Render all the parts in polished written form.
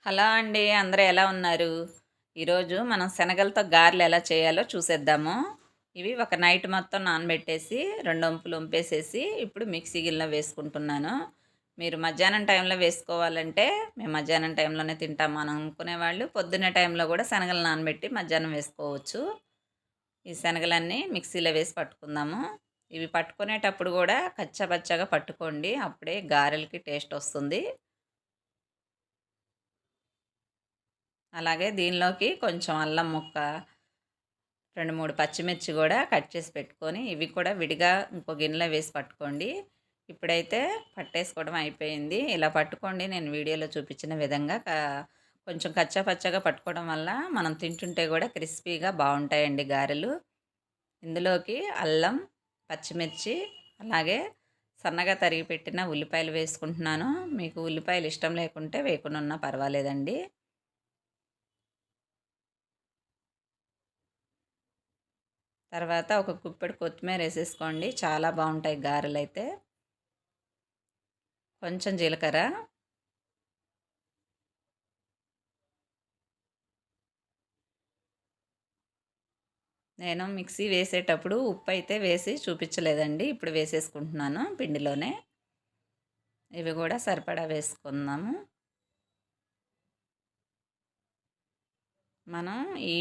Hello అండి. అందరూ ఎలా ఉన్నారు? ఈరోజు మనం శనగలతో గారెలు ఎలా చేయాలో చూసేద్దాము. ఇవి ఒక నైట్ మొత్తం నానబెట్టేసి 2 వంపులు వంపేసేసి ఇప్పుడు మిక్సీ గిన్నెలో వేసుకుంటున్నాను. మీరు మధ్యాహ్నం టైంలో వేసుకోవాలంటే మేము మధ్యాహ్నం టైంలోనే తింటాము అని అనుకునేవాళ్ళు పొద్దున్నే టైంలో కూడా శనగలు నానబెట్టి మధ్యాహ్నం వేసుకోవచ్చు. ఈ శనగలన్నీ మిక్సీలో వేసి పట్టుకుందాము. ఇవి పట్టుకునేటప్పుడు కూడా కచ్చాపచ్చాగా పట్టుకోండి. అప్పుడే గారెలకి టేస్ట్ వస్తుంది. అలాగే దీనిలోకి కొంచెం అల్లం ముక్క, 2, 3 పచ్చిమిర్చి కూడా కట్ చేసి పెట్టుకొని ఇవి కూడా విడిగా ఇంకో గిన్నెలో వేసి పట్టుకోండి. ఇప్పుడైతే పట్టేసుకోవడం అయిపోయింది. ఇలా పట్టుకోండి నేను వీడియోలో చూపించిన విధంగా. కొంచెం కచ్చా పచ్చాగా పట్టుకోవడం వల్ల మనం తింటుంటే కూడా క్రిస్పీగా బాగుంటాయండి గారెలు. ఇందులోకి అల్లం, పచ్చిమిర్చి, అలాగే సన్నగా తరిగి పెట్టిన ఉల్లిపాయలు వేసుకుంటున్నాను. మీకు ఉల్లిపాయలు ఇష్టం లేకుంటే వేయకుండా ఉన్నా పర్వాలేదండి. తర్వాత ఒక గుప్పెడు కొత్తిమీర వేసేసుకోండి. చాలా బాగుంటాయి గారెలైతే. కొంచెం జీలకర్ర, నేను మిక్సీ వేసేటప్పుడు ఉప్పు అయితే వేసి చూపించలేదండి. ఇప్పుడు వేసేసుకుంటున్నాను పిండిలోనే. ఇవి కూడా సరిపడా వేసుకుందాము. మనం ఈ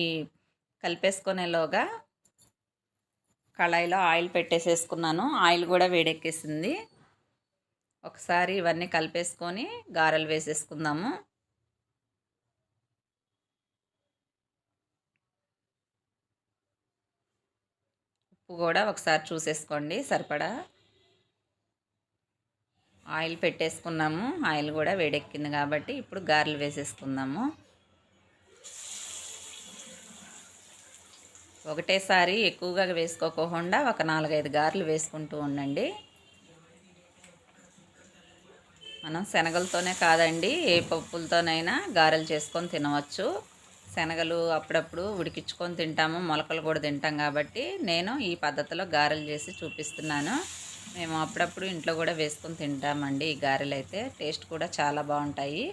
కలిపేసుకునేలోగా కళాయిలో ఆయిల్ పెట్టేసేసుకున్నాను. ఆయిల్ కూడా వేడెక్కేసింది. ఒకసారి ఇవన్నీ కలిపేసుకొని గారెలు వేసేసుకుందాము. ఉప్పు కూడా ఒకసారి చూసేసుకోండి సరిపడా. ఆయిల్ పెట్టేసుకున్నాము. ఆయిల్ కూడా వేడెక్కింది కాబట్టి ఇప్పుడు గారెలు వేసేసుకుందాము. ఒకటేసారి ఎక్కువగా వేసుకోకుండా ఒక 4, 5 గారెలు వేసుకుంటూ ఉండండి. మనం శనగలతోనే కాదండి, ఏ పప్పులతోనైనా గారెలు చేసుకొని తినవచ్చు. శనగలు అప్పుడప్పుడు ఉడికించుకొని తింటాము, మొలకలు కూడా తింటాం కాబట్టి నేను ఈ పద్ధతిలో గారెలు చేసి చూపిస్తున్నాను. మేము అప్పుడప్పుడు ఇంట్లో కూడా వేసుకొని తింటామండి. ఈ గారెలు అయితే టేస్ట్ కూడా చాలా బాగుంటాయి.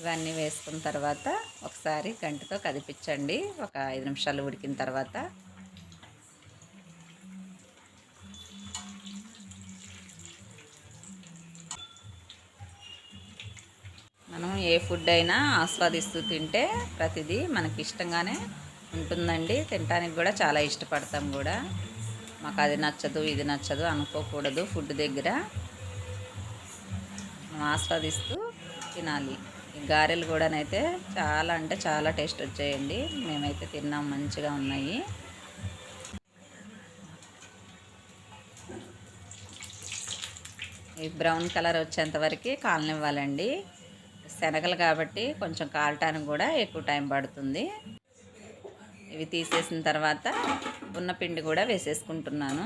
ఇవన్నీ వేసుకున్న తర్వాత ఒకసారి గంటతో కదిపించండి. ఒక 5 నిమిషాలు ఉడికిన తర్వాత మనం ఏ ఫుడ్ అయినా ఆస్వాదిస్తూ తింటే ప్రతిదీ మనకి ఇష్టంగానే ఉంటుందండి. తినడానికి కూడా చాలా ఇష్టపడతాం కూడా. మాకు అది నచ్చదు ఇది నచ్చదు అనుకోకూడదు. ఫుడ్ దగ్గర మనం ఆస్వాదిస్తూ తినాలి. ఈ గారెలు కూడానైతే చాలా అంటే చాలా టేస్ట్ వచ్చాయండి. మేమైతే తిన్నాం, మంచిగా ఉన్నాయి. ఈ బ్రౌన్ కలర్ వచ్చేంత వరకు కాలనివ్వాలండి. శనగలు కాబట్టి కొంచెం కాలటానికి కూడా ఎక్కువ టైం పడుతుంది. ఇవి తీసేసిన తర్వాత ఉన్న పిండి కూడా వేసేసుకుంటున్నాను.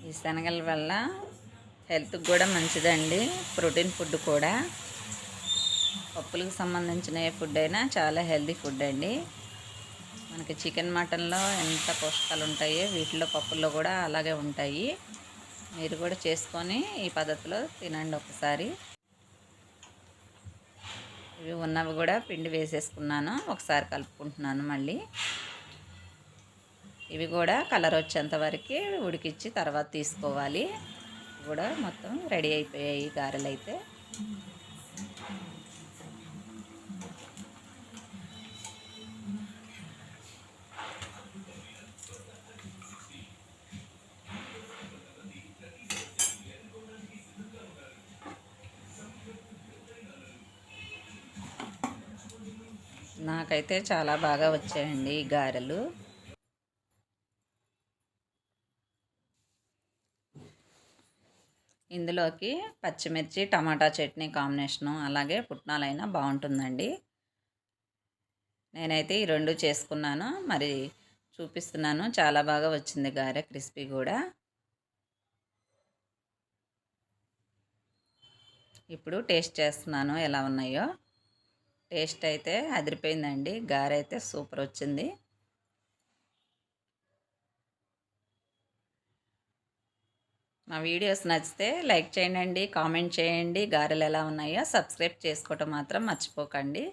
ఈ శనగల వల్ల హెల్త్కి కూడా మంచిదండి. ప్రోటీన్ ఫుడ్ కూడా. పప్పులకు సంబంధించిన ఏ ఫుడ్ అయినా చాలా హెల్తీ ఫుడ్ అండి. మనకి చికెన్, మటన్లో ఎంత పోషకాలు ఉంటాయో వీటిలో పప్పుల్లో కూడా అలాగే ఉంటాయి. మీరు కూడా చేసుకొని ఈ పద్ధతిలో తినండి ఒకసారి. ఇవి ఉన్నవి కూడా పిండి వేసేసుకున్నాను. ఒకసారి కలుపుకుంటున్నాను మళ్ళీ. ఇవి కూడా కలర్ వచ్చేంత వరకు ఉడికించి తర్వాత తీసుకోవాలి. కూడా మొత్తం రెడీ అయిపోయాయి గారెలు అయితే. నాకైతే చాలా బాగా వచ్చాయండి ఈ గారెలు. ఇందులోకి పచ్చిమిర్చి, టమాటా చట్నీ కాంబినేషను, అలాగే పుట్నాలైనా బాగుంటుందండి. నేనైతే ఈ 2 చేసుకున్నాను. మరి చూపిస్తున్నాను. చాలా బాగా వచ్చింది గారె, క్రిస్పీ కూడా. ఇప్పుడు టేస్ట్ చేస్తున్నాను ఎలా ఉన్నాయో. టేస్ట్ అయితే అదిరిపోయిందండి. గారైతే సూపర్ వచ్చింది. మా వీడియోస్ నచ్చితే లైక్ చేయండి, కామెంట్ చేయండి. గారెలు ఎలా ఉన్నాయో సబ్స్క్రైబ్ చేసుకోవటం మాత్రం మర్చిపోకండి.